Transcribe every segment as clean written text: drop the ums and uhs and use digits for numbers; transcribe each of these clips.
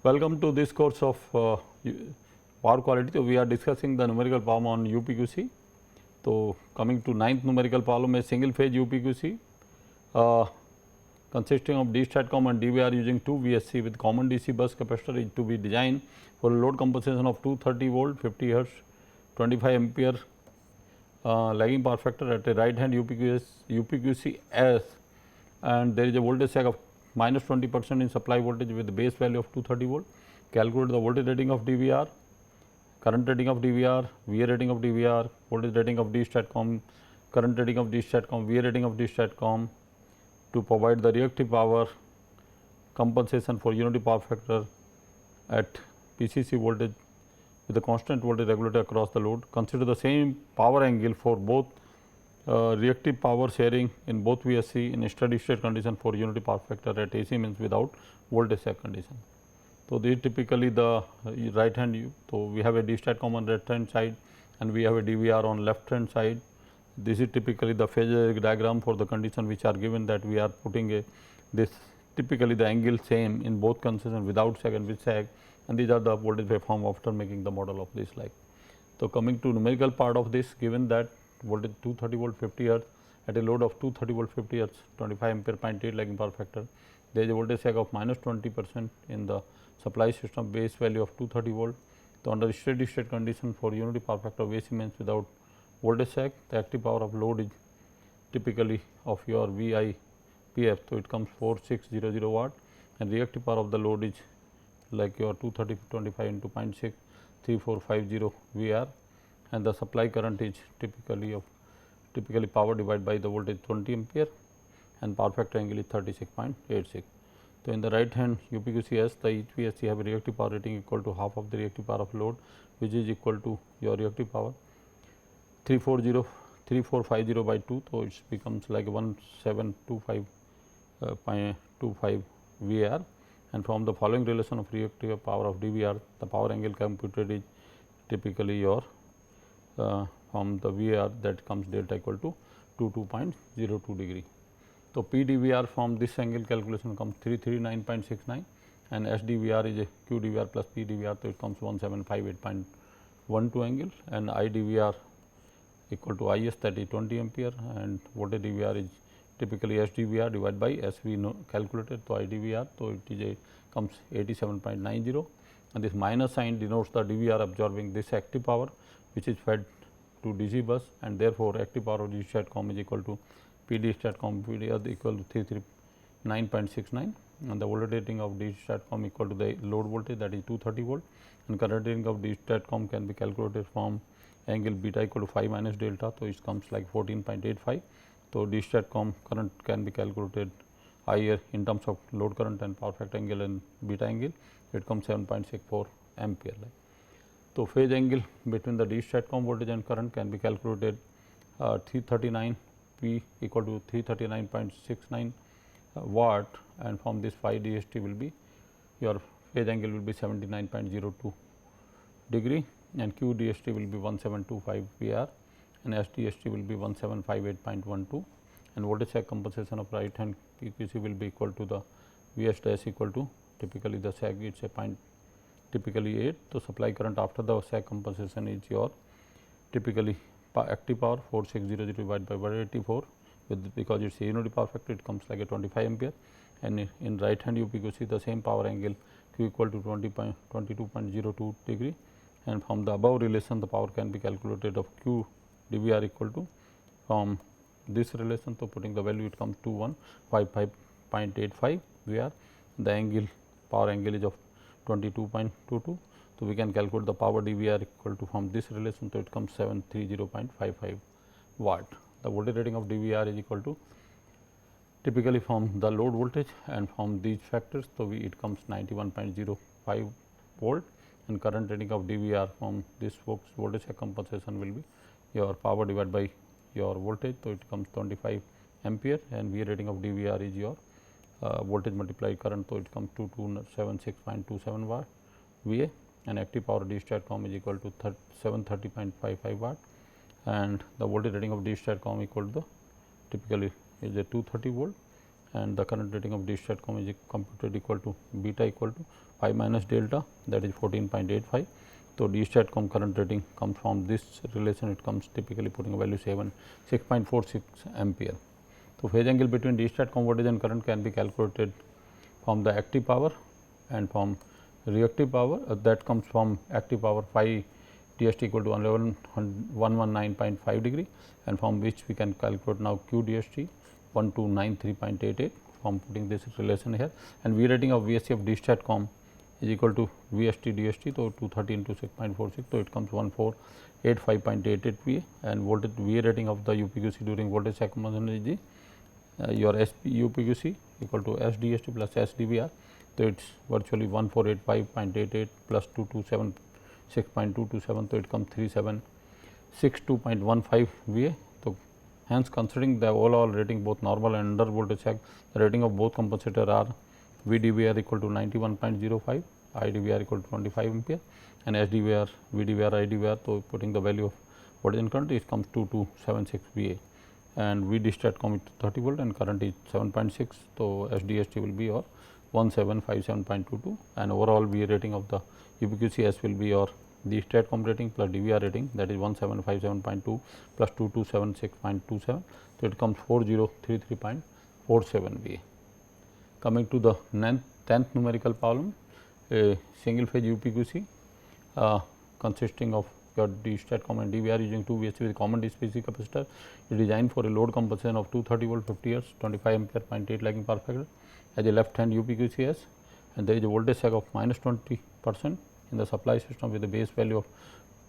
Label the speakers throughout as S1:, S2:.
S1: Welcome to this course of power quality. So, we are discussing the numerical problem on UPQC. So, coming to ninth numerical problem, a single phase UPQC consisting of D STATCOM and DVR using 2 VSC with common DC bus capacitor is to be designed for a load compensation of 230 volt, 50 hertz, 25 ampere lagging power factor at a right hand UPQC S, and there is a voltage sag of minus 20% in supply voltage with the base value of 230 volt. Calculate the voltage rating of DVR, current rating of DVR, VA rating of DVR, voltage rating of D STATCOM, current rating of D STATCOM, VA rating of D STATCOM to provide the reactive power compensation for unity power factor at PCC voltage with the constant voltage regulator across the load. Consider the same power angle for both reactive power sharing in both VSC in a steady state condition for unity power factor at AC means without voltage sag condition. So, this is typically the right hand view. So, we have a D STATCOM on left hand side and we have a DVR on left hand side. This is typically the phasor diagram for the condition which are given, that we are putting a this typically the angle same in both conditions without sag and with sag, and these are the voltage waveform after making the model of this like. So, coming to numerical part of this, given that voltage 230 volt 50 hertz at a load of 230 volt 50 hertz 25 ampere 0.8 lagging power factor, there is a voltage sag of minus 20% in the supply system, base value of 230 volt. So, under steady state condition for unity power factor of AC means without voltage sag, the active power of load is typically of your VIPF. So, it comes 4600 watt, and reactive power of the load is like your 230 25 into 0.6 3450 VR, and the supply current is typically power divided by the voltage 20 ampere, and power factor angle is 36.86. So, in the right hand UPQCS, the each VSC have a reactive power rating equal to half of the reactive power of load, which is equal to your reactive power 3450 by 2. So, it becomes like 1725.25 VR, and from the following relation of reactive power of DVR, the power angle computed is typically your from the VR, that comes delta equal to 22.02 degree. So, PDVR from this angle calculation comes 339.69, and SDVR is a QDVR plus PDVR, so it comes 1758.12 angle, and IDVR equal to IS, that is 20 ampere, and voltage DVR is typically SDVR divided by SV calculated. So, IDVR, so it is a comes 87.90, and this minus sign denotes the DVR absorbing this active power which is fed to DC bus, and therefore, active power of D STATCOM is equal to PD STATCOM PDR equal to 339.69, and the voltage rating of D STATCOM equal to the load voltage, that is 230 volt, and current rating of D STATCOM can be calculated from angle beta equal to 5 minus delta. So, it comes like 14.85. So, D STATCOM current can be calculated higher in terms of load current and power factor angle and beta angle, it comes 7.64 ampere like. So, phase angle between the D STATCOM voltage and current can be calculated 339 P equal to 339.69 watt, and from this phi DST will be your phase angle will be 79.02 degree, and Q DST will be 1725 VR, and S DST will be 1758.12, and voltage sag compensation of right hand PQC will be equal to the VS dash equal to typically the sag, it is a point typically 8. So, supply current after the sag compensation is your typically active power 4600 divided by 184 with, because it is a unity power factor, it comes like a 25 ampere, and in right hand UPQC the same power angle Q equal to 22.02 degree, and from the above relation the power can be calculated of Q DVR equal to from this relation. So, putting the value it comes to 155.85 VR, the angle power angle is of 22.22. So, we can calculate the power DVR equal to from this relation. So, it comes 730.55 watt. The voltage rating of DVR is equal to typically from the load voltage and from these factors. So, it comes 91.05 volt, and current rating of DVR from this voltage compensation will be your power divided by your voltage. So, it comes 25 ampere, and VA rating of DVR is your voltage multiplied current. So, it comes to 276.27 watt VA, and active power D STATCOM is equal to 730.55 watt, and the voltage rating of D STATCOM equal to the typically is a 230 volt, and the current rating of DStatCom is computed equal to beta equal to 5 minus delta, that is 14.85. So, DStatCom current rating comes from this relation, it comes typically putting a value 6.46 ampere. So, phase angle between DStatCom voltage and current can be calculated from the active power and from reactive power, that comes from active power phi DST equal to 119.5 degree, and from which we can calculate now Q DST 1293.88 from putting this relation here, and V rating of VSC of DStatCom is equal to VST DST. So, 230 into 6.46. So, it comes 1485.88 VA, and voltage VA rating of the UPQC during voltage circumvention is the your UPQC equal to SDST plus SDVR. So, it is virtually 1485.88 plus 227.6.227. So, it comes 3762.15 VA. So, hence considering the overall rating both normal and under voltage sag, the rating of both compensator are VDVR equal to 91.05, IDVR equal to 25 ampere, and SDVR, VDVR, IDVR. So, putting the value of voltage and current, it comes to 2276 VA, and VDStatCom is 30 volt and current is 7.6. So, SDST will be your 1757.22, and overall VA rating of the UPQCS will be your DStatCom rating plus DVR rating, that is 1757.2 plus 2276.27. So, it comes 4033.47 VA. Coming to the 10th numerical problem, a single phase UPQC consisting of your DStatCom and DVR using two VSC with common DC capacitor is designed for a load compensation of 230 volt 50 Hz 25 ampere 0.8 lagging power factor as a left hand UPQCS, and there is a voltage sag of minus 20% in the supply system with a base value of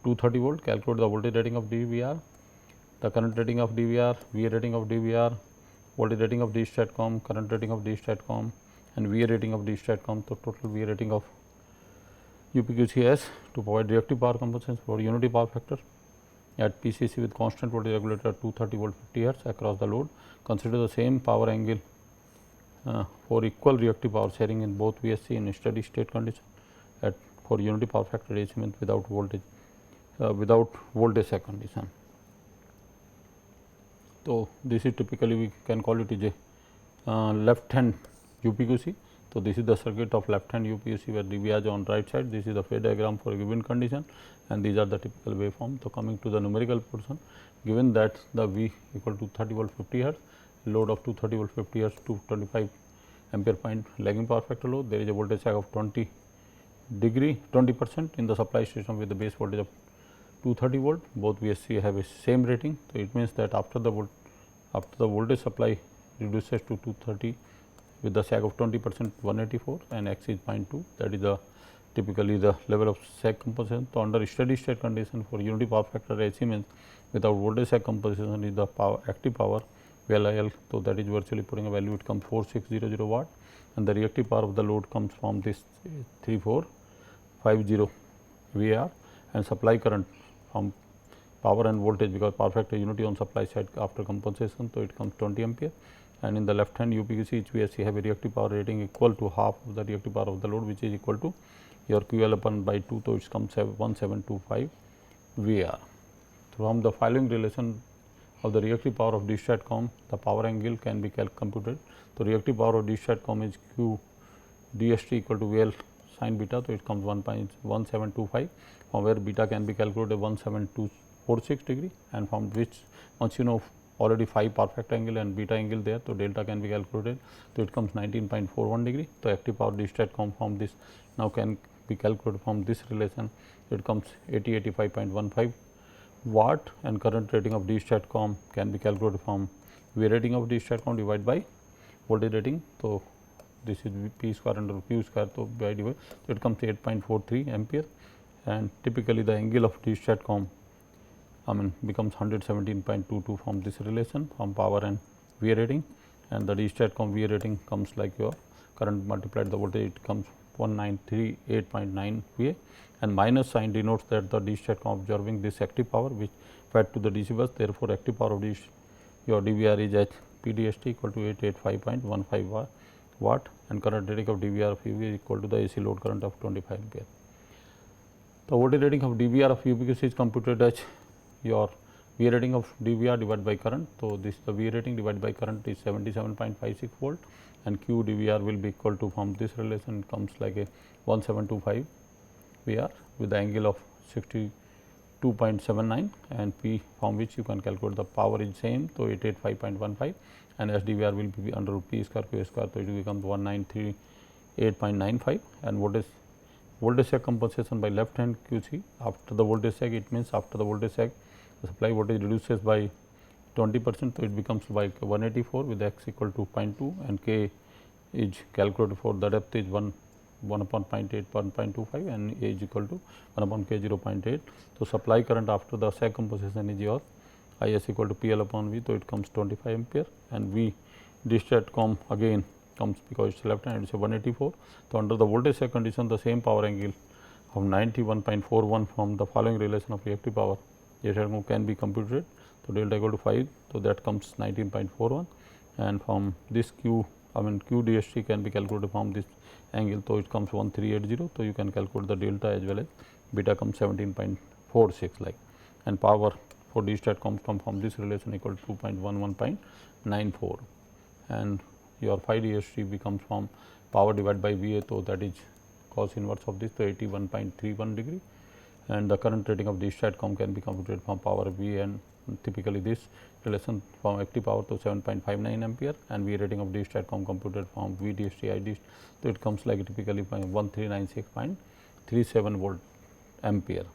S1: 230 volt. Calculate the voltage rating of DVR, the current rating of DVR, VA rating of DVR, voltage rating of DStatCom, current rating of DStatCom, and VA rating of DStatCom. So, total VA rating of UPQCS to provide reactive power compensation for unity power factor at PCC with constant voltage regulator 230 volt 50 Hz across the load. Consider the same power angle for equal reactive power sharing in both VSC in steady state condition at for unity power factor AC means without voltage sag condition. So, this is typically we can call it is a left hand UPQC. So, this is the circuit of left hand UPQC where DVR is on right side. This is the phase diagram for a given condition, and these are the typical waveform. So, coming to the numerical portion, given that the V equal to 30 volt 50 Hz, load of 230 volt 50 Hz to 25 ampere point lagging power factor load, there is a voltage sag of 20% in the supply system with the base voltage of 230 volt. Both VSC have a same rating. So, it means that after the voltage supply reduces to 230 with the sag of 20% 184 and X is 0.2, that is the typically the level of sag compensation. So, under steady state condition for unity power factor AC means without voltage sag compensation is the power active power VLIL. So, that is virtually putting a value, it comes 4600 watt, and the reactive power of the load comes from this 3450 VAR, and supply current from power and voltage because power factor unity on supply side after compensation. So, it comes 20 ampere, and in the left hand UPQC each VSC have a reactive power rating equal to half of the reactive power of the load, which is equal to your QL upon by 2. So, it comes 1725 VAR. From the following relation of the reactive power of DStatCom, the power angle can be computed. So, reactive power of DStatCom is Q DST equal to VL sin beta. So, it comes 1.1725, from where beta can be calculated 17246 degree, and from which once you know already phi power factor angle and beta angle there. So, delta can be calculated. So, it comes 19.41 degree. So, active power DStatCom from this now can be calculated from this relation. It comes 85.15 watt, and current rating of DStatCom can be calculated from V rating of DStatCom divided by voltage rating. So, this is P square under Q square. So, by divided, so it comes 8.43 ampere, and typically the angle of DStatCom becomes 117.22 from this relation from power and V rating, and the DStatCom V rating comes like your current multiplied the voltage, it comes 1938.9 VA, and minus sign denotes that the DStatCom observing this active power which fed to the DC bus. Therefore, active power of your DVR is at PDST equal to 885.15 watt, and current rating of DVR of UV is equal to the AC load current of 25 ampere. The voltage rating of DVR of UPQC is computed as your V rating of DVR divided by current. So, this the V rating divided by current is 77.56 volt, and Q DVR will be equal to, from this relation comes like a 1725 VR with the angle of 62.79, and P from which you can calculate the power is same. So, 885.15, and SDVR will be under root P square Q square. So, it will become 1938.95, and voltage sag compensation by left hand QC. After the voltage sag, it means after the voltage sag the supply voltage reduces by 20%. So, it becomes like 184 with x equal to 0.2, and K is calculated for the depth is 1 upon 0.8 1.25, and A is equal to 1 upon K 0.8. So, supply current after the sag compensation is your I s equal to P L upon V. So, it comes 25 ampere, and V discharge again comes because it is left hand, it is a 184. So, under the voltage sag condition, the same power angle of 91.41 from the following relation of reactive power discharge can be computed. So, delta equal to 5. So, that comes 19.41, and from this Q DST can be calculated from this angle. So, it comes 1380. So, you can calculate the delta as well as beta comes 17.46 like, and power for discharge comes from this relation equal to 2.11.94, and your phi DST becomes from power divided by VA. So, that is cos inverse of this, so 81.31 degree, and the current rating of discharge can be computed from power V, and typically this relation from active power to 7.59 ampere, and V rating of discharge computed from V DST I DST. So, it comes like typically 1396.37 volt ampere.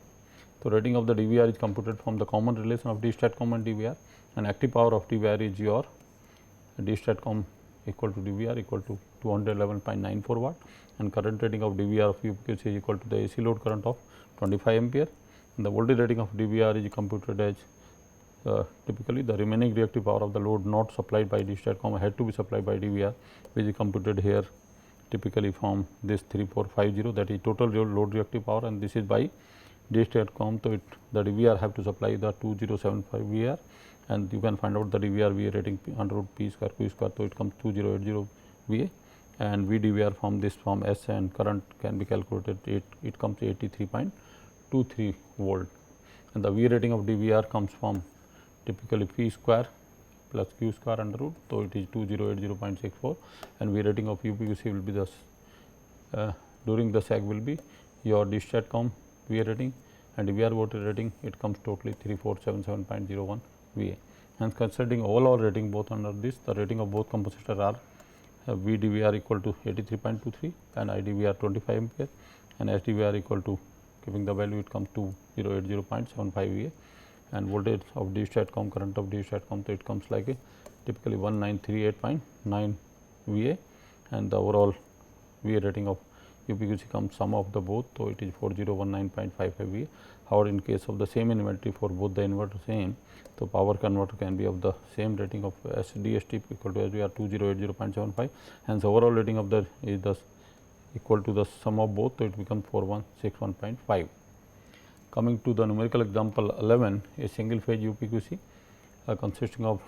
S1: So, rating of the DVR is computed from the common relation of discharge and DVR, and active power of DVR is your discharge equal to DVR equal to 211.94 watt, and current rating of DVR of UPQC is equal to the AC load current of 25 ampere, and the voltage rating of DVR is computed as typically the remaining reactive power of the load not supplied by discharge had to be supplied by DVR, which is computed here typically from this 3450, that is total load reactive power, and this is by discharge. So, the DVR have to supply the 2075 VR, and you can find out the DVR VA rating under root P square Q square. So, it comes 2080 VA, and V DVR from this from S, and current can be calculated, it comes 83.23 volt, and the V rating of DVR comes from typically P square plus Q square under root. So, it is 2080.64, and V rating of UPQC will be the during the sag will be your discharge VA rating, and DVR voltage rating, it comes totally 3477.01 VA. And considering all our rating both under this, the rating of both compensators are V DVR equal to 83.23 and I DVR 25 ampere, and S DVR equal to, giving the value, it comes to 080.75 VA, and voltage of discharge current of discharge so it comes like a typically 1938.9 VA, and the overall VA rating of UPQC comes sum of the both. So, it is 4019.55 VA. However, in case of the same inverter for both the inverter same, so power converter can be of the same rating of SDST equal to SVR 2080.75, hence overall rating of the is thus equal to the sum of both. So, it becomes 4161.5. Coming to the numerical example 11, a single phase UPQC consisting of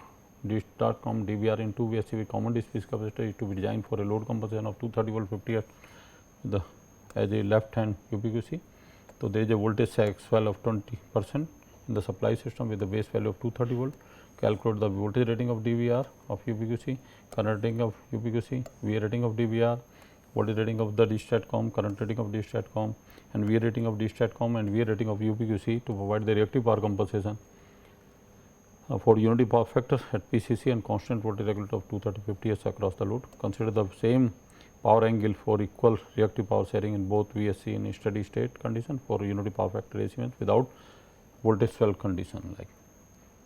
S1: discharge DVR in 2 VSC with common disk capacitor is to be designed for a load compensation of 230 volt 50 hertz as a left hand UPQC. So, there is a voltage sag swell of 20% in the supply system with the base value of 230 volt. Calculate the voltage rating of DVR of UPQC, current rating of UPQC, VA rating of DVR, voltage rating of the discharge current rating of discharge and VA rating of discharge and VA rating of UPQC to provide the reactive power compensation for unity power factor at PCC and constant voltage regulator of 230/50 Hz across the load. Consider the same power angle for equal reactive power sharing in both VSC in steady state condition for unity power factor AC without voltage swell condition like.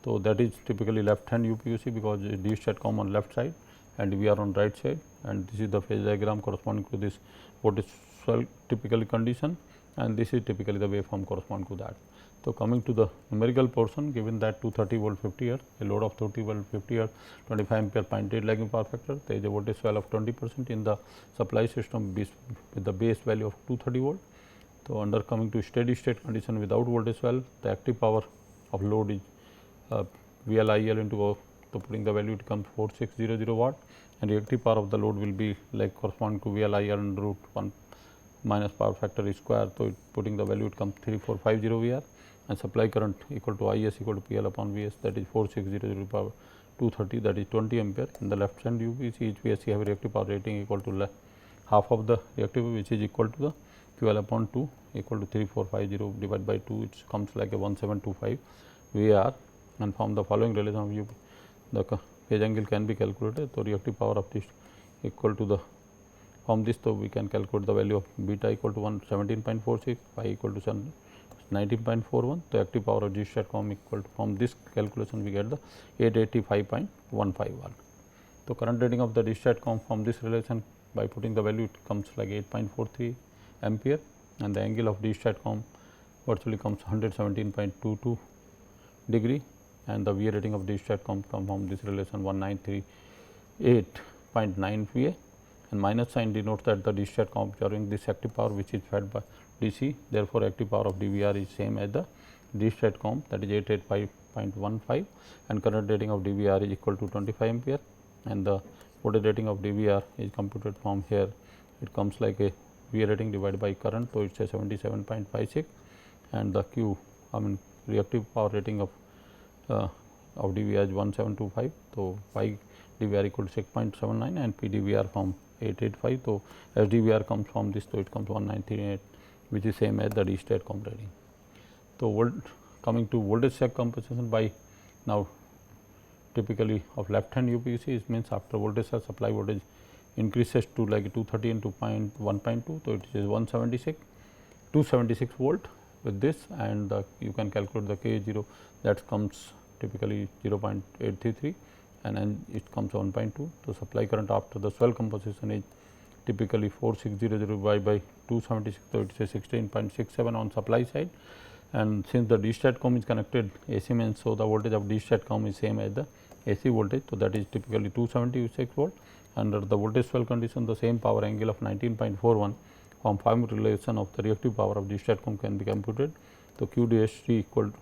S1: So, that is typically left hand UPQC because discharge on left side and we are on right side, and this is the phase diagram corresponding to this voltage swell typically condition, and this is typically the waveform corresponding to that. So, coming to the numerical portion, given that 230 volt 50 hertz, a load of 30 volt 50 hertz, 25 ampere 0.8 lagging power factor, there is a voltage swell of 20% in the supply system with the base value of 230 volt. So, under coming to steady state condition without voltage swell, the active power of load is VLIL into O. So, putting the value, it comes 4600 watt, and reactive power of the load will be like corresponding to VLIL under root 1 minus power factor square. So, putting the value, it comes 3450 VR, and supply current equal to I s equal to P L upon V s, that is 4600 power 230, that is 20 ampere. In the left hand UPC, each VSC have a reactive power rating equal to half of the reactive, which is equal to the QL upon 2 equal to 3450 divided by 2, it comes like a 1725 VAR, and from the following relation of UP, the phase angle can be calculated. So, reactive power of this equal to the, from this, so we can calculate the value of beta equal to 17.46, phi equal to 19.41. The active power of G STATCOM equal to, from this calculation we get the 885.151. So, current rating of the G STATCOM from this relation, by putting the value, it comes like 8.43 ampere, and the angle of D STATCOM virtually comes 117.22 degree, and the VA rating of D STATCOM from this relation 1938.9 VA, and minus sign denotes that the D STATCOM observing this active power which is fed by DC. Therefore, active power of DVR is same as the D STATCOM, that is 885.15, and current rating of DVR is equal to 25 ampere, and the voltage rating of DVR is computed from here. It comes like a VA rating divided by current, so it is a 77.56, and the Q, I mean reactive power rating of DVR is 1725. So, phi DVR equal to 6.79 and P DVR from 885. So, as DVR comes from this, so it comes 1938, which is same as the D STATCOM rating. So, coming to voltage sag compensation by now typically of left hand UPC, it means after voltage sag supply voltage increases to like 230 into 1.2. So, it is 276 volt with this, and you can calculate the K 0, that comes typically 0.833, and then it comes 1.2. So, supply current after the swell compensation is typically 4600 divided by 276. So, it is a 16.67 on supply side, and since the D STATCOM is connected AC means, so the voltage of D STATCOM is same as the AC voltage. So, that is typically 276 volt. Under the voltage swell condition, the same power angle of 19.41 from form relation of the reactive power of D STATCOM can be computed. So, Q DST equal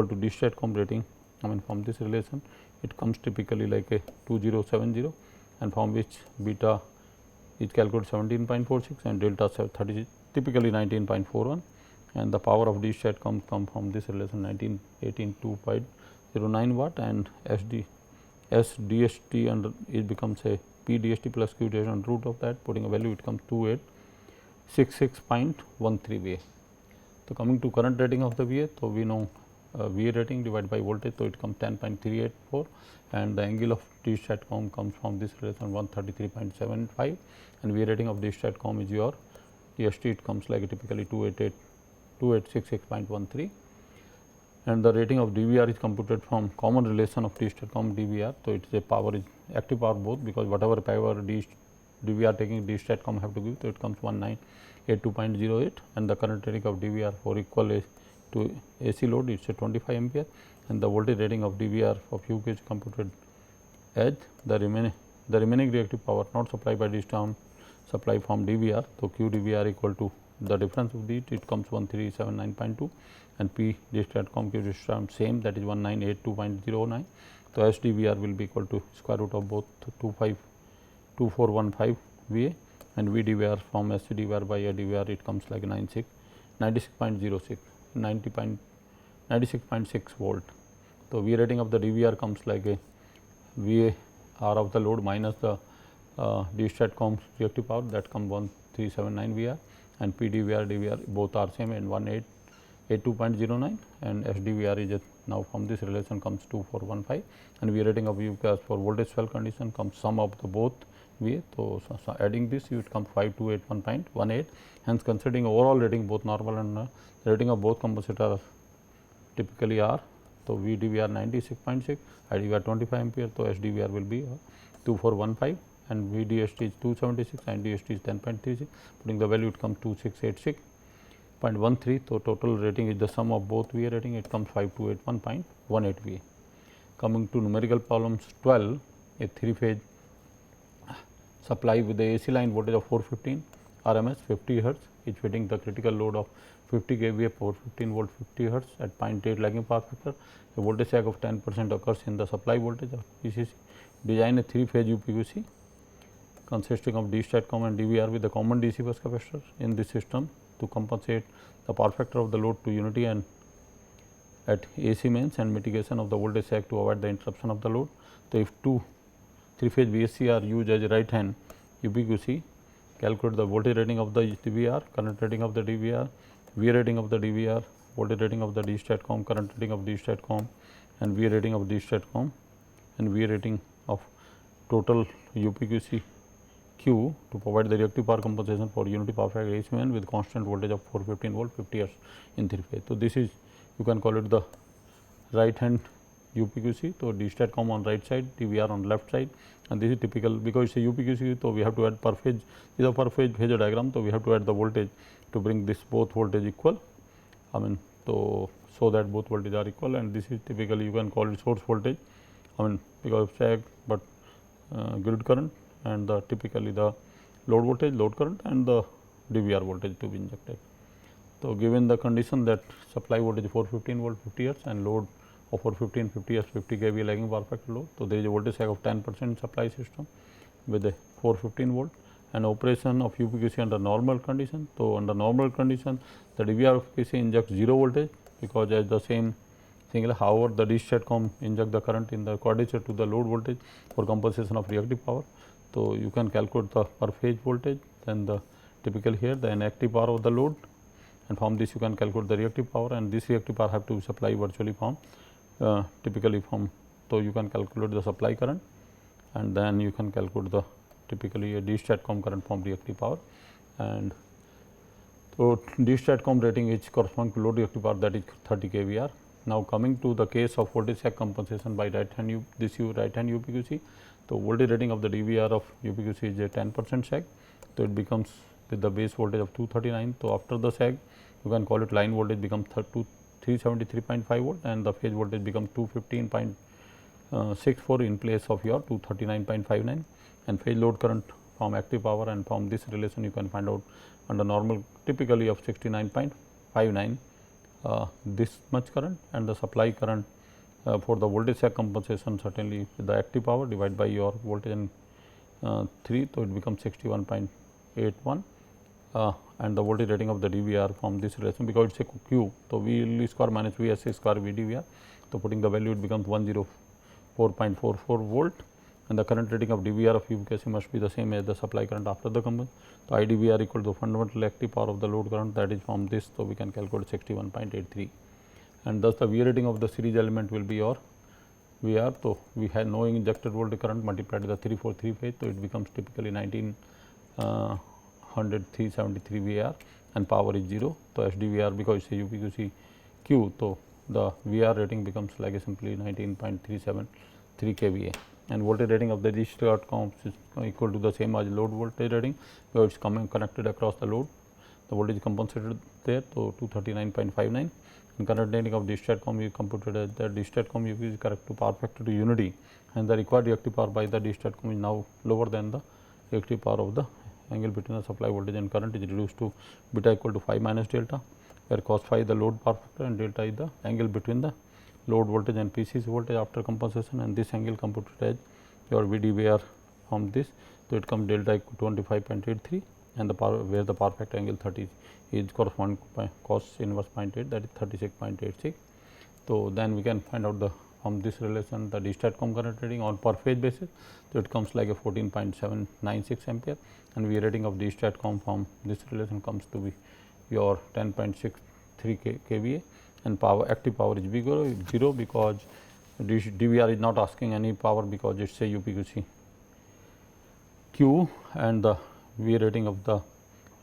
S1: to D STATCOM rating, I mean from this relation it comes typically like a 2070, and from which beta is calculated 17.46 and delta 30 typically 19.41, and the power of D STATCOM come from this relation 2.09 watt, and SDST under it becomes a P DST plus Q DST under root of that, putting a value it comes 2866.13 VA. So, coming to current rating of the VA, so we know VA rating divided by voltage, so it comes 10.384, and the angle of D STATCOM comes from this relation 133.75, and VA rating of D STATCOM is your DST, it comes like typically 2866.13, and the rating of DVR is computed from common relation of D STATCOM DVR. So, it is a power is active power both, because whatever power DVR taking D STATCOM have to give, so it comes 1982.08, and the current rating of DVR for equal to AC load, it is a 25 ampere, and the voltage rating of DVR of UK is computed as the remaining reactive power not supplied by D STATCOM supply from DVR. So, Q DVR equal to the difference of it comes 1379.2, and P D STATCOM Q D STATCOM same, that is 1982.09. So, S DVR will be equal to square root of both 2415 VA, and V DVR from S DVR by A DVR it comes like 96.06 96.6 volt. So, V rating of the DVR comes like a VAR of the load minus the D STATCOM reactive power, that comes 1379 VR, and P DVR DVR both are same and 1882.09, and S DVR is now from this relation comes 2415, and V rating of UCAS for voltage swell condition comes sum of the both VA. So, adding this it comes 5281.18, hence considering overall rating both normal and the rating of both compensators typically are. So, V DVR 96.6, I DVR 25 ampere, so S DVR will be 2415, and V DST is 276 and DST is 10.36, putting the value it comes 2686.13. So, total rating is the sum of both VA rating, it comes 5281.18 VA. Coming to numerical problems 12, a 3-phase supply with the AC line voltage of 415 RMS 50 hertz is fitting the critical load of 50 kVA for 15 volt 50 hertz at 0.8 lagging power factor. A voltage sag of 10% occurs in the supply voltage of PCC. Design a 3-phase UPVC consisting of D STATCOM and DVR with the common DC bus capacitor in this system. to compensate the power factor of the load to unity and at AC mains and mitigation of the voltage sag to avoid the interruption of the load. So, if two 3-phase VSC are used as a right hand UPQC, calculate the voltage rating of the DVR, current rating of the DVR, V rating of the DVR, voltage rating of the D statcom, current rating of D statcom and V rating of D statcom and V rating of total UPQC Q to provide the reactive power compensation for unity power factor AC main with constant voltage of 415 volt 50 Hz in 3 phase. So, this is you can call it the right hand UPQC. So, D statcom on right side, DVR on left side and this is typical because it is a UPQC. So, we have to add per phase, this is a per phase phasor diagram. So, we have to add the voltage to bring this both voltage equal, so that both voltage are equal and this is typically you can call it source voltage, because of sag, but grid current and the typically the load voltage, load current and the DVR voltage to be injected. So, given the condition that supply voltage 415 volt 50 Hz and load of 415 50 Hz 50 kVA lagging power factor load. So, there is a voltage sag of 10% supply system with a 415 volt and operation of UPQC under normal condition. So, under normal condition the DVR of QC injects 0 voltage because as the same thing, however, the D statcom inject the current in the quadrature to the load voltage for compensation of reactive power. So, you can calculate the per phase voltage, then the typical here the inactive power of the load and from this you can calculate the reactive power and this reactive power have to supply virtually from typically from. So, you can calculate the supply current and then you can calculate the typically a D statcom current from reactive power and so D statcom rating is corresponding to load reactive power that is 30 kVAR. Now, coming to the case of voltage sag compensation by right hand right hand UPQC. So, voltage rating of the DVR of UPQC is a 10% sag. So, it becomes with the base voltage of 239. So, after the sag you can call it line voltage becomes 373.5 volt and the phase voltage becomes 215.64 in place of your 239.59 and phase load current from active power and from this relation you can find out under normal typically of 69.59 this much current and the supply current for the voltage sag compensation certainly with the active power divided by your voltage and 3. So, it becomes 61.81 and the voltage rating of the DVR from this relation because it is a Q. So, V square minus VSC square V DVR. So, putting the value it becomes 104.44 volt and the current rating of DVR of UPQC must be the same as the supply current after the compensation. So, IDVR equal to fundamental active power of the load current that is from this. So, we can calculate 61.83 and thus the V rating of the series element will be your VR. So, we have no injected voltage current multiplied with the 343 phase. So, it becomes typically 373 VR and power is 0. So, SDVR because it is a UPQC Q. So, the VR rating becomes like a simply 19.373 kVA and voltage rating of the D statcom is equal to the same as load voltage rating because it is connected across the load. The voltage compensated there. So, 239.59 and current rating of D statcom you computed as the D statcom is correct to power factor to unity and the required reactive power by the D statcom is now lower than the reactive power of the angle between the supply voltage and current is reduced to beta equal to phi minus delta, where cos phi is the load power factor and delta is the angle between the load voltage and PC's voltage after compensation and this angle computed as your VDVR from this. So, it comes delta equal to 25.83 and the power where the power factor angle 30 is corresponding by cos inverse 0.8 that is 36.86. So, then we can find out the from this relation the D statcom current rating on per phase basis. So, it comes like a 14.796 ampere and V rating of D statcom from this relation comes to be your 10.63 kVA and power active power is 0 because DVR is not asking any power because it is a UPQC Q and the V rating of the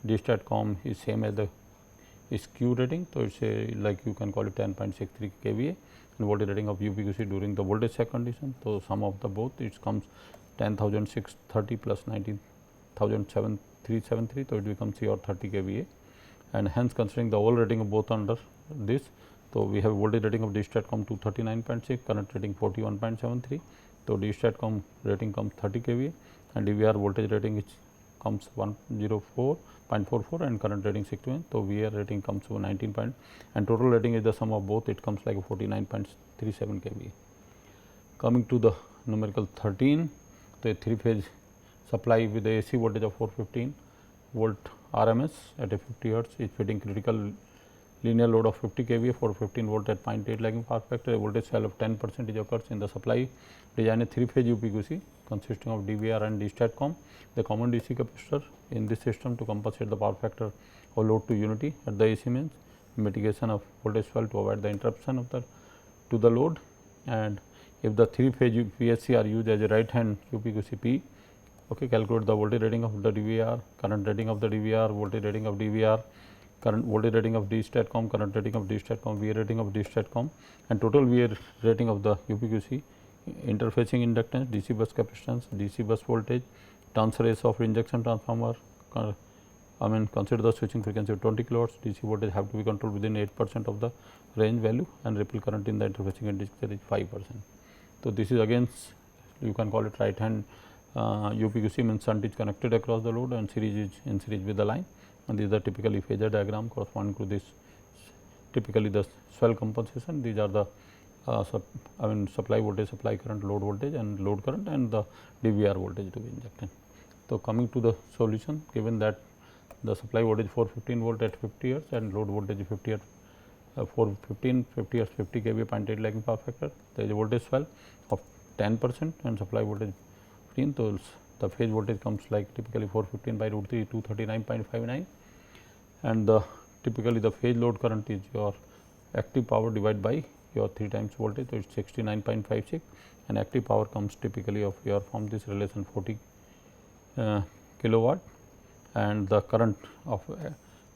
S1: D statcom is same as the is Q rating. So, it is a like you can call it 10.63 kVA and voltage rating of UPQC during the voltage sag condition. So, sum of the both it comes 10,630 plus 19,373. So, it becomes your 30 kVA and hence considering the overall rating of both under this. So, we have voltage rating of D statcom 239.6, current rating 41.73. So, D statcom rating comes 30 kVA and DVR voltage rating which comes 104.44 and current rating 61. So, VR rating comes to 19 and total rating is the sum of both, it comes like 49.37 kVA. Coming to the numerical 13, the 3 phase supply with the AC voltage of 415 volt RMS at a 50 hertz is feeding critical linear load of 50 kVA for 15 volt at 0.8 lagging power factor. A voltage swell of 10% occurs in the supply. Design a 3-phase UPQC consisting of DVR and DStatCom, the common DC capacitor in this system to compensate the power factor of load to unity at the AC mains, mitigation of voltage swell to avoid the interruption of the load. And if the 3-phase PSC are used as a right hand UPQC P, okay, calculate the voltage rating of the DVR, current rating of the DVR, voltage rating of DVR, current voltage rating of DStatCom, current rating of DStatCom, VA rating of DStatCom, and total VA rating of the UPQC, interfacing inductance, DC bus capacitance, DC bus voltage, transfer ratio of injection transformer. Consider the switching frequency of 20 kilowatts. DC voltage have to be controlled within 8% of the range value, and ripple current in the interfacing inductor is 5%. So, this is again you can call it right hand UPQC, means shunt is connected across the load and series is in series with the line, and these are typically phasor diagram corresponding to this typically the swell compensation. These are the supply voltage, supply current, load voltage and load current, and the DVR voltage to be injected. So, coming to the solution, given that the supply voltage 415 volt at 50 hertz and load voltage 50 hertz 50 hertz 50 kVA 0.8 lagging power factor, there is a voltage swell of 10% and supply voltage 15. So, the phase voltage comes like typically 415 by root 3 239.59, and typically the phase load current is your active power divided by your 3 times voltage. So, it is 69.56, and active power comes typically of your from this relation 40 kilowatt, and the current of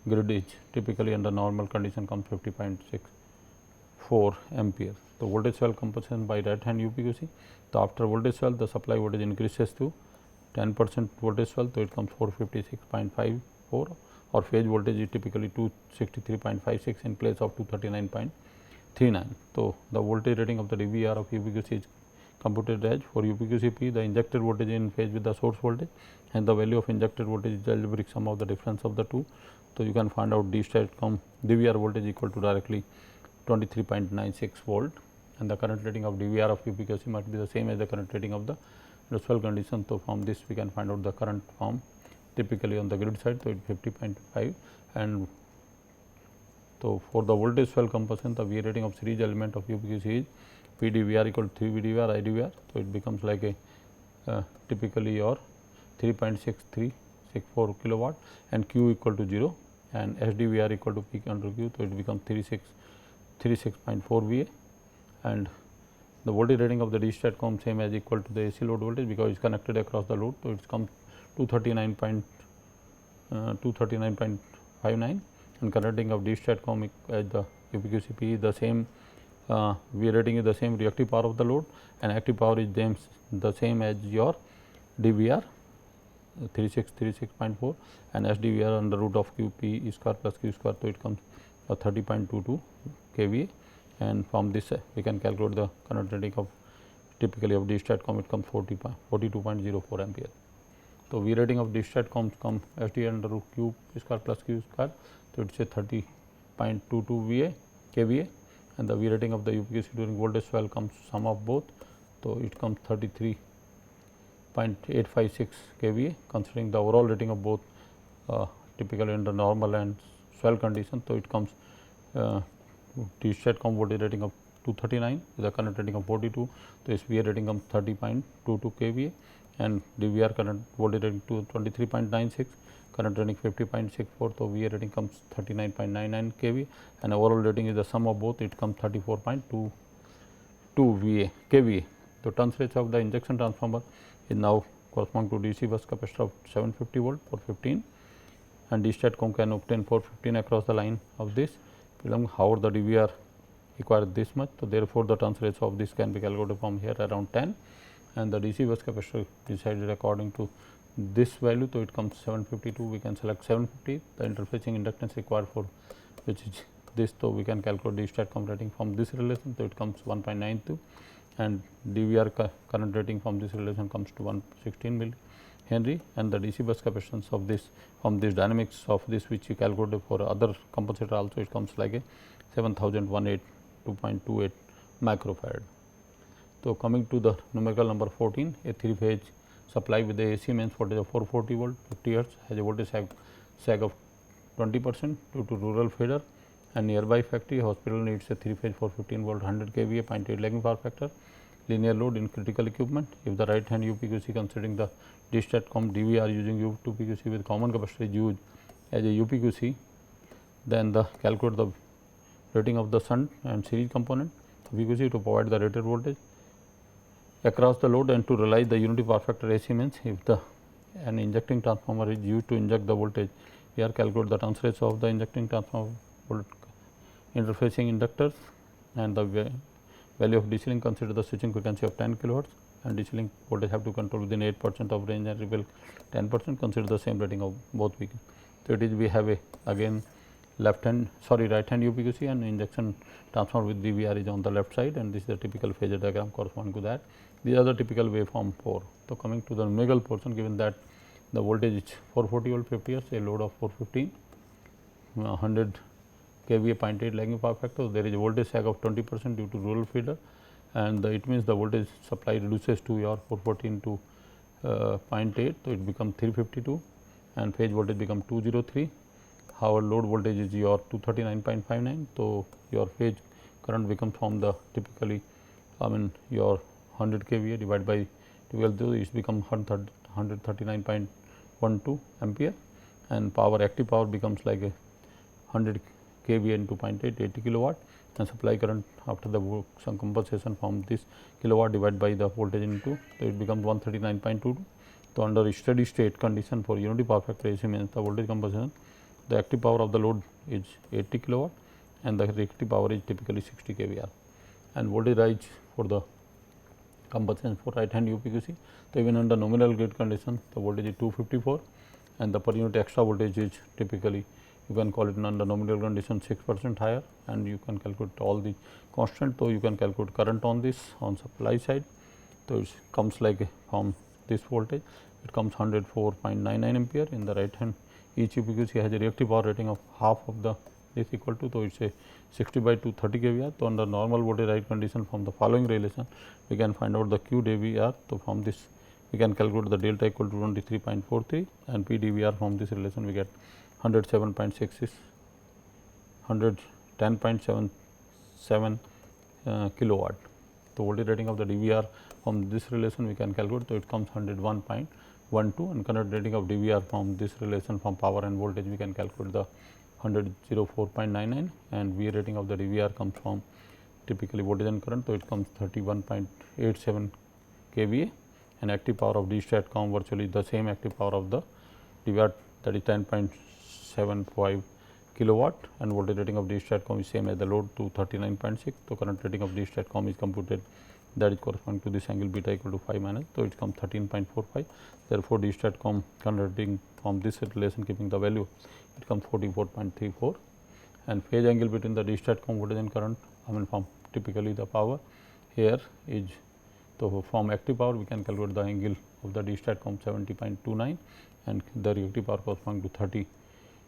S1: grid is typically under normal condition comes 50.64 ampere. The voltage swell compensation by right hand UPQC. So, after voltage swell the supply voltage increases to 10% voltage swell, so it comes 456.54, or phase voltage is typically 263.56 in place of 239.39. So, the voltage rating of the DVR of UPQC is computed as for UPQC P, the injected voltage in phase with the source voltage, and the value of injected voltage is the algebraic sum of the difference of the two. So, you can find out DStatCom DVR voltage equal to directly 23.96 volt, and the current rating of DVR of UPQC must be the same as the current rating of the swell condition. So, from this we can find out the current form typically on the grid side. So, it is 50.5, and so for the voltage swell compensation the V rating of series element of UPQC is P DVR equal to 3 V DVR I DVR. So, it becomes like a typically your 3.6364 kilowatt, and Q equal to 0, and SDVR equal to P under Q. So, it becomes 36.4 VA, and the voltage rating of the DStatCom same as equal to the AC load voltage because it is connected across the load. So, it comes 239.59, and current rating of DStatCom as the UPQC P is the same, V rating is the same reactive power of the load, and active power is the same as your DVR 36.4, and SDVR under root of QP square plus Q square. So, it comes 30.22 kVA, and from this we can calculate the current rating of typically of DStatCom, it comes 42.04 ampere. So, V rating of DStatCom comes SDVR under root Q square plus Q square. So, it is a 30.22 kVA, and the V rating of the UPQC during voltage swell comes sum of both. So, it comes 33.856 kVA considering the overall rating of both typically under normal and swell condition. So, it comes DStatCom voltage rating of 239 with a current rating of 42. So, SVA rating comes 30.22 kVA, and DVR current voltage rating to 23.96, current rating 50.64. So, VA rating comes 39.99 kVA, and overall rating is the sum of both, it comes 34.22 kVA. So, turns ratio of the injection transformer is now corresponding to DC bus capacitor of 750 volt for 15, and DStatCom can obtain 415 across the line of this. However, the DVR requires this much. So, therefore, the turns ratio of this can be calculated from here around 10, and the DC bus capacitor decided according to this value. So, it comes 752, we can select 750, the interfacing inductance required for which is this. So, we can calculate DStatCom rating from this relation. So, it comes 1.92, and DVR current rating from this relation comes to 116 millihenry, and the DC bus capacitance of this from this dynamics of this which you calculated for other compensator also, it comes like a 7018.228 microfarad. So, coming to the numerical number 14, a 3-phase supply with the AC mains voltage of 440 volt 50 hertz has a voltage sag of 20% due to rural feeder and nearby factory. Hospital needs a 3-phase 415 volt 100 kVA 0.8 lagging power factor linear load in critical equipment. If the right hand UPQC considering the DStatCom DVR using U2PQC with common capacitor is used as a UPQC, then the calculate the rating of the shunt and series component PQC to provide the rated voltage across the load and to realize the unity power factor AC means if the an injecting transformer is used to inject the voltage, here calculate the turns ratio of the injecting transformer interfacing inductors and the value of DC link. Consider the switching frequency of 10 kilohertz and DC link voltage have to control within 8% of range and reveal 10%. Consider the same rating of both vehicles. So, it is we have a again right hand UPQC and injection transformer with DVR is on the left side and this is the typical phasor diagram corresponding to that. These are the typical waveform 4. So, coming to the numerical portion, given that the voltage is 440 volt 50 hertz, a load of 415 100 kVA 0.8 lagging power factor. There is a voltage sag of 20% due to rural feeder and it means the voltage supply reduces to your 414 to 0.8. So, it becomes 352 and phase voltage become 203. However, load voltage is your 239.59. So, your phase current becomes from the typically your 100 kVA divided by 12, it becomes 139.12 ampere and power active power becomes like a 100 kVA into 0.8 80 kilowatt and supply current after the some compensation from this kilowatt divided by the voltage into, so it becomes 139.22. So, under a steady state condition for unity power factor AC means the voltage compensation, the active power of the load is 80 kilowatt and the reactive power is typically 60 kVAr and voltage rise for the compensation for right hand UPQC. So, even under nominal grid condition the voltage is 254 and the per unit extra voltage is typically you can call it under nominal condition 6% higher and you can calculate all the constant. So, you can calculate current on this on supply side. So, it comes like from this voltage it comes 104.99 ampere in the right hand. Each UPQC has a reactive power rating of half of the this equal to, so it is a 60 by 230 kVAr. So, under normal voltage right condition from the following relation we can find out the Q dVR. So, from this we can calculate the delta equal to 23.43 and P dVR. From this relation we get 107.66 110.77 kilowatt. So, voltage rating of the DVR from this relation we can calculate. So, it comes 101.12 and current rating of DVR from this relation from power and voltage we can calculate the 104.99 and V rating of the DVR comes from typically voltage and current. So, it comes 31.87 kVA and active power of DStatCom virtually the same active power of the DVR, that is 10.75 kilowatt and voltage rating of DStatCom is same as the load 239.6. So, current rating of DStatCom is computed, that is corresponding to this angle beta equal to 5 minus. So, it comes 13.45. Therefore, DStatCom current rating from this relation keeping the value it comes 44.34 and phase angle between the DStatCom voltage and current from typically the power here is. So, from active power we can calculate the angle of the DStatCom 70.29 and the reactive power corresponding to 30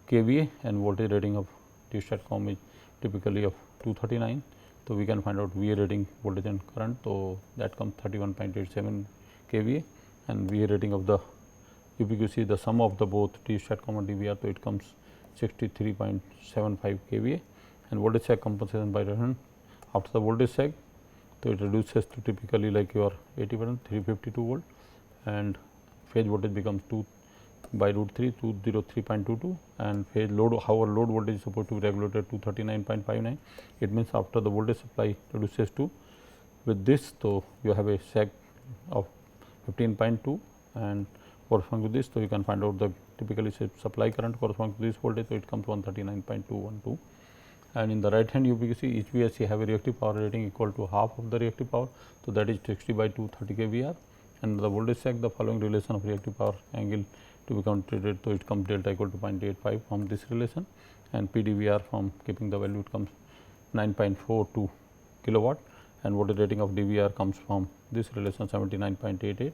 S1: kVA and voltage rating of DStatCom is typically of 239. So, we can find out VA rating voltage and current. So, that comes 31.87 kVA and VA rating of the UPQC the sum of the both DStatCom and DVR. So, it comes 63.75 kVA and voltage sag compensation by return after the voltage sag. So, it reduces to typically like your 80% 352 volt and phase voltage becomes 2 by root 3 203.22 and phase load, however, load voltage is supposed to be regulated to 39.59. It means after the voltage supply reduces to with this. So, you have a sag of 15.2 and corresponding to this. So, you can find out the typically supply current corresponding to this voltage. So, it comes 139.212 and in the right hand UPQC each VSC have a reactive power rating equal to half of the reactive power. So, that is 60 by 230 kVAr and the voltage sag the following relation of reactive power angle to be computed. So, it comes delta equal to 0.85 from this relation and PdVR from keeping the value it comes 9.42 kilowatt and voltage rating of DVR comes from this relation 79.88.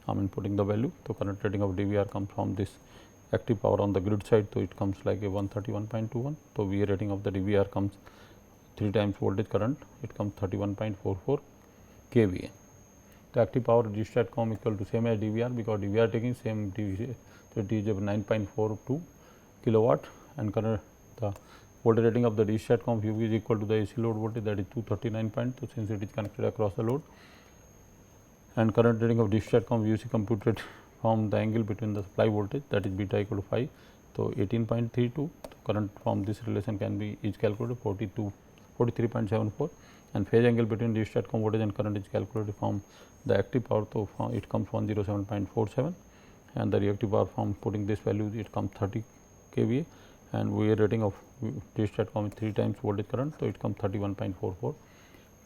S1: I am putting the value. So, current rating of DVR comes from this active power on the grid side. So, it comes like a 131.21. So, VA rating of the DVR comes 3 times voltage current, it comes 31.44 kVA. The active power DStatCom equal to same as DVR because DVR taking same DVR. So, it is 9.42 kilowatt, and current the voltage rating of the DC STATCOM UP is equal to the AC load voltage, that is 239.2 since it is connected across the load, and current rating of DC STATCOM UC computed from the angle between the supply voltage, that is beta equal to phi. So, 18.32 current from this relation can be is calculated 43.74, and phase angle between DC STATCOM voltage and current is calculated from the active power. So, it comes 107.47, and the reactive power from putting this value it comes 30 kVA, and VA rating of DC STATCOM is 3 times voltage current. So, it comes 31.44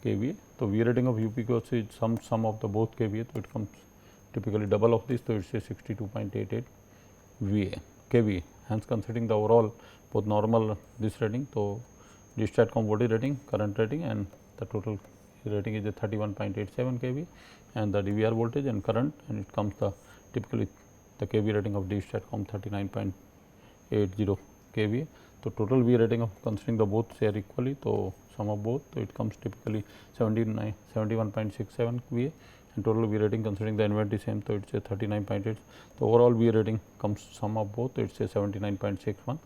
S1: kVA. So, VA rating of UPQC is sum of the both kVA. So, it comes typically double of this. So, it is 62.88 VA kVA. Hence, considering the overall both normal this rating. So, DC STATCOM voltage rating, current rating, and the total rating is 31.87 kVA, and the DVR voltage and current, and it comes the typically the kVA rating of DC STATCOM 39.80 kVA. So, total V rating of considering the both share equally. So, sum of both, so it comes typically 71.67 VA, and total V rating considering the inventory same. So, it is 39.8. So, overall V rating comes sum of both, it is 79.61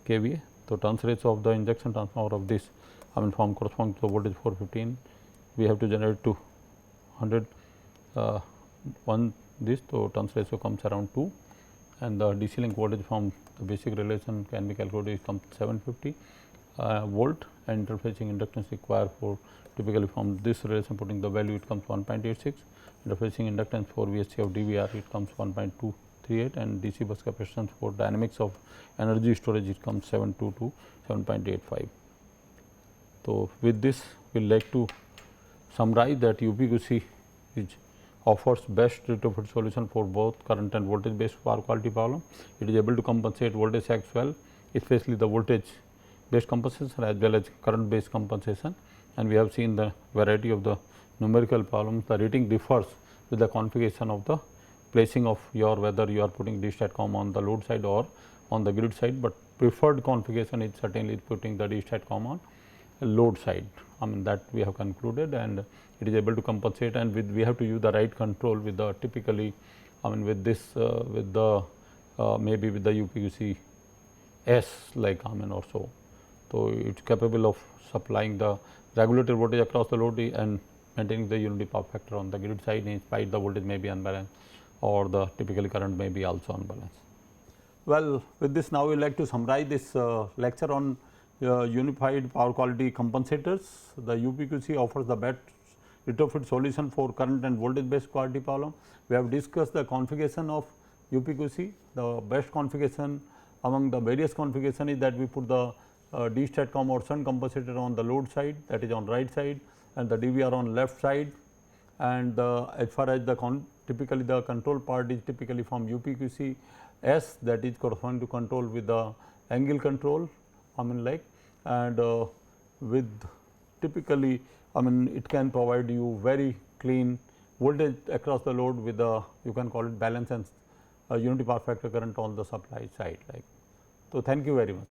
S1: kVA. So, turns ratio of the injection transformer of this from corresponding to the voltage 415, we have to generate to 100 this. So, turns ratio comes around 2, and the DC link voltage from the basic relation can be calculated, it comes 750 volt, and interfacing inductance required for typically from this relation putting the value it comes 1.86, interfacing inductance for VSC of DVR it comes 1.238, and DC bus capacitance for dynamics of energy storage it comes 722 7.85. So, with this we will like to summarize that UPQC offers best retrofit solution for both current and voltage based power quality problem. It is able to compensate voltage sags well, especially the voltage based compensation as well as current based compensation, and we have seen the variety of the numerical problems. The rating differs with the configuration of the placing of your, whether you are putting DC STATCOM on the load side or on the grid side, but preferred configuration is certainly putting the DC STATCOM on load side. That we have concluded, and it is able to compensate, and we have to use the right control with the typically with this with the maybe with the UPQC S like or so. So, it is capable of supplying the regulated voltage across the load and maintaining the unity power factor on the grid side in spite the voltage may be unbalanced or the typically current may be also unbalanced. Well, with this now we would like to summarize this lecture on unified power quality compensators. The UPQC offers the best retrofit solution for current and voltage based quality problem. We have discussed the configuration of UPQC. The best configuration among the various configuration is that we put the DC STATCOM or shunt compensator on the load side, that is on right side, and the DVR on left side, and as far as the typically the control part is typically from UPQC S, that is corresponding to control with the angle control and with typically it can provide you very clean voltage across the load with the you can call it balance and unity power factor current on the supply side So, thank you very much.